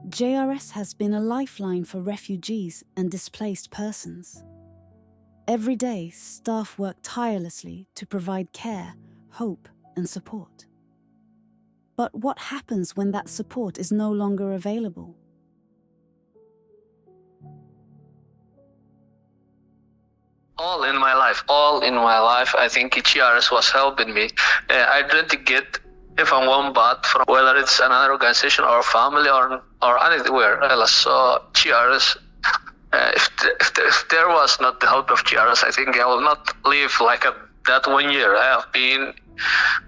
JRS has been a lifeline for refugees and displaced persons. Every day, staff work tirelessly to provide care, hope, and support. But what happens when that support is no longer available? All in my life, I think JRS was helping me. I didn't get even one baht from whether it's another organization or family or anywhere else. So JRS, if there was not the help of JRS, I think I will not live like that 1 year. I have been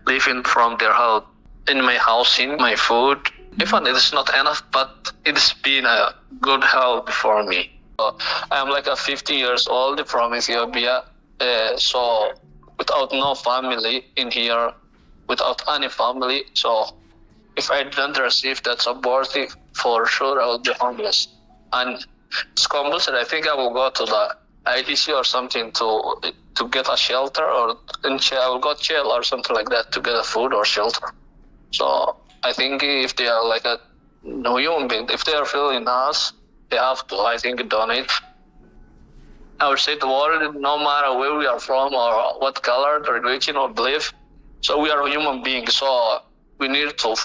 living from their help in my housing, my food. Even it is not enough, but it's been a good help for me. I'm like a 50 years old from Ethiopia, so without no family in here, without any family. So if I don't receive that support, for sure I will be homeless. And it's compulsory. I think I will go to the IDC or something to get a shelter, or I will go to jail or something like that to get a food or shelter. So I think if they are like a no human being, if they are feeling us, they have to, I think, donate. I would say the world, no matter where we are from or what color, religion, or belief, so we are human beings. So we need to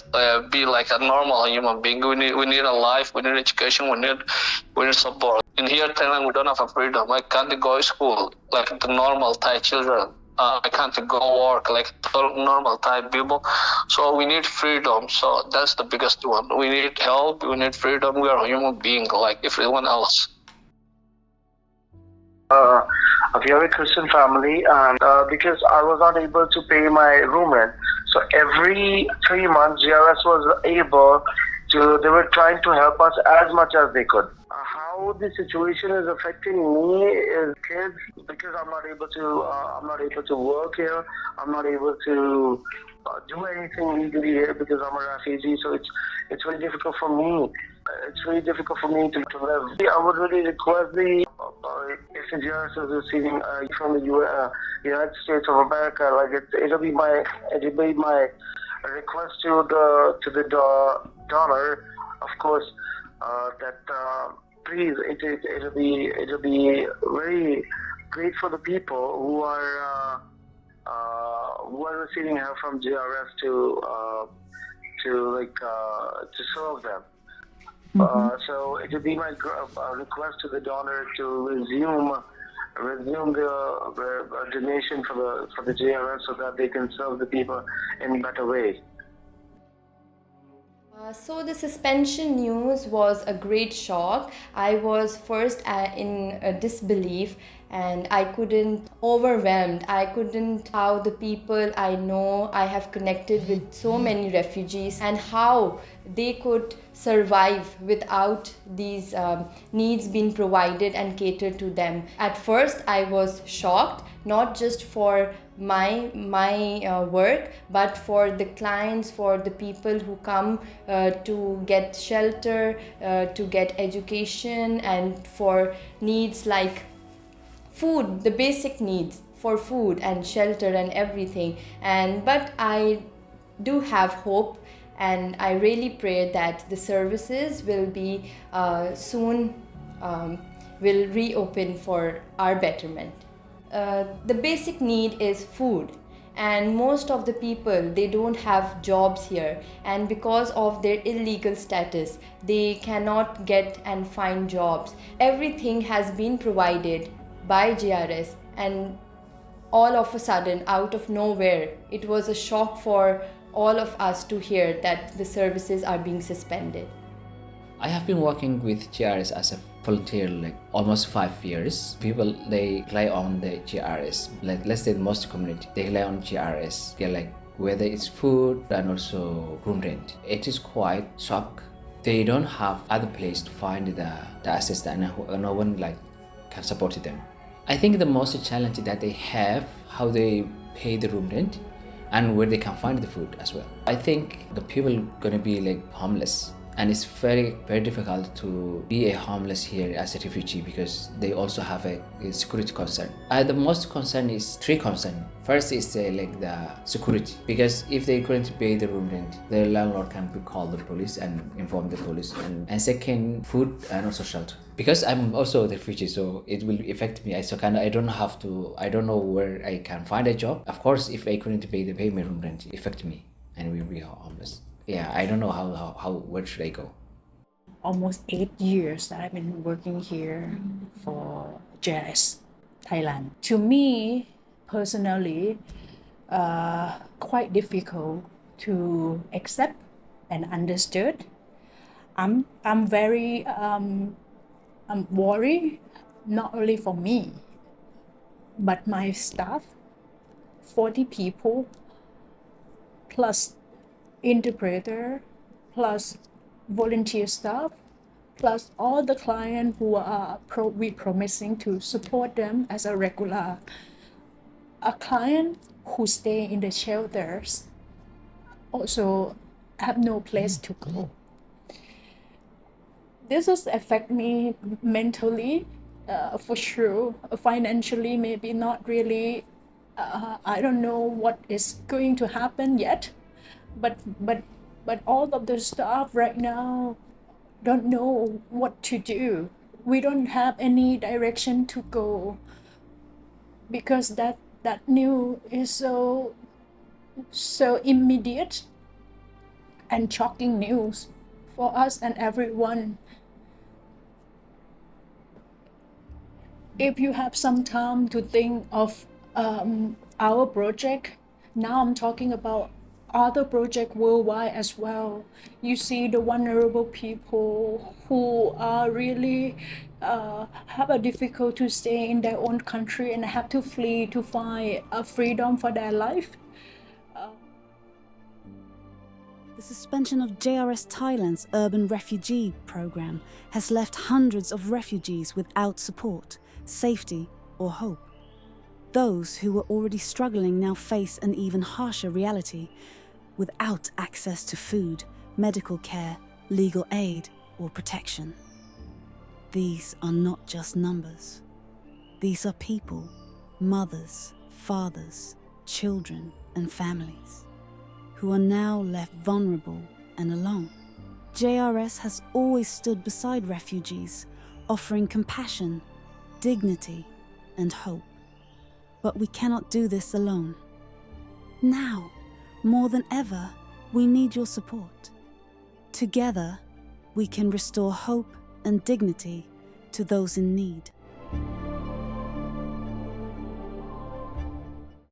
be like a normal human being. We need a life. We need education. We need support. In here, Thailand, we don't have a freedom. I can't go to school like the normal Thai children. I can't go work like normal Thai people. So we need freedom. So that's the biggest one. We need help. We need freedom. We are a human being like everyone else. A very Christian family, and because I was not able to pay my room rent, so every 3 months JRS was able to. They were trying to help us as much as they could. How the situation is affecting me is kids, because I'm not able to work here. I'm not able to do anything legally here because I'm a refugee. So it's very difficult for me. It's very difficult for me to live. I would really request if the JRS is receiving from the United States of America, like it'll be my request to the donor, of course, that please it'll be very great for the people who are receiving help from JRS to serve them. So it would be my request to the donor to resume the donation for the JRS so that they can serve the people in a better way. So the suspension news was a great shock. I was first in disbelief, and I couldn't, overwhelmed. I couldn't, how the people I know, I have connected with so many refugees, and how they could survive without these needs being provided and catered to them. At first I was shocked, not just for my work, but for the clients, for the people who come to get shelter, to get education, and for needs like food, the basic needs for food and shelter and everything. But I do have hope, and I really pray that the services will be soon will reopen for our betterment. The basic need is food, and most of the people, they don't have jobs here, and because of their illegal status they cannot get and find jobs. Everything has been provided by JRS, and all of a sudden, out of nowhere, it was a shock for all of us to hear that the services are being suspended. I have been working with JRS as a volunteer like almost 5 years. People, they rely on the JRS. Like, let's say most community, they rely on JRS. They're like, whether it's food and also room rent. It is quite shock. They don't have other place to find the assistance, and no one like can support them. I think the most challenge that they have, how they pay the room rent and where they can find the food as well. I think the people gonna be like homeless And it's very difficult to be a homeless here as a refugee because they also have a security concern. The most concern is three concerns. First is like the security, because if they couldn't pay the room rent, the landlord can call the police and inform the police. And second, food and also shelter. Because I'm also a refugee, so it will affect me. So I don't know where I can find a job. Of course, if I couldn't pay my room rent, it affect me and we'll be homeless. Yeah, I don't know where should I go. Almost 8 years that I've been working here for JRS Thailand. To me, personally, quite difficult to accept and understood. I'm very I'm worried, not only for me, but my staff, 40 people, plus interpreter, plus volunteer staff, plus all the clients who are we promising to support them as a regular. A client who stay in the shelters also have no place to go. This has affect me mentally, for sure. Financially, maybe not really. I don't know what is going to happen yet, but all of the staff right now don't know what to do. We don't have any direction to go because that news is so immediate and shocking news for us and everyone. If you have some time to think of our project, now I'm talking about other projects worldwide as well. You see the vulnerable people who are really have a difficult to stay in their own country and have to flee to find a freedom for their life. The suspension of JRS Thailand's urban refugee program has left hundreds of refugees without support, safety, or hope. Those who were already struggling now face an even harsher reality, without access to food, medical care, legal aid, or protection. These are not just numbers. These are people, mothers, fathers, children, and families, who are now left vulnerable and alone. JRS has always stood beside refugees, offering compassion, dignity, and hope. But we cannot do this alone. Now, more than ever, we need your support. Together, we can restore hope and dignity to those in need.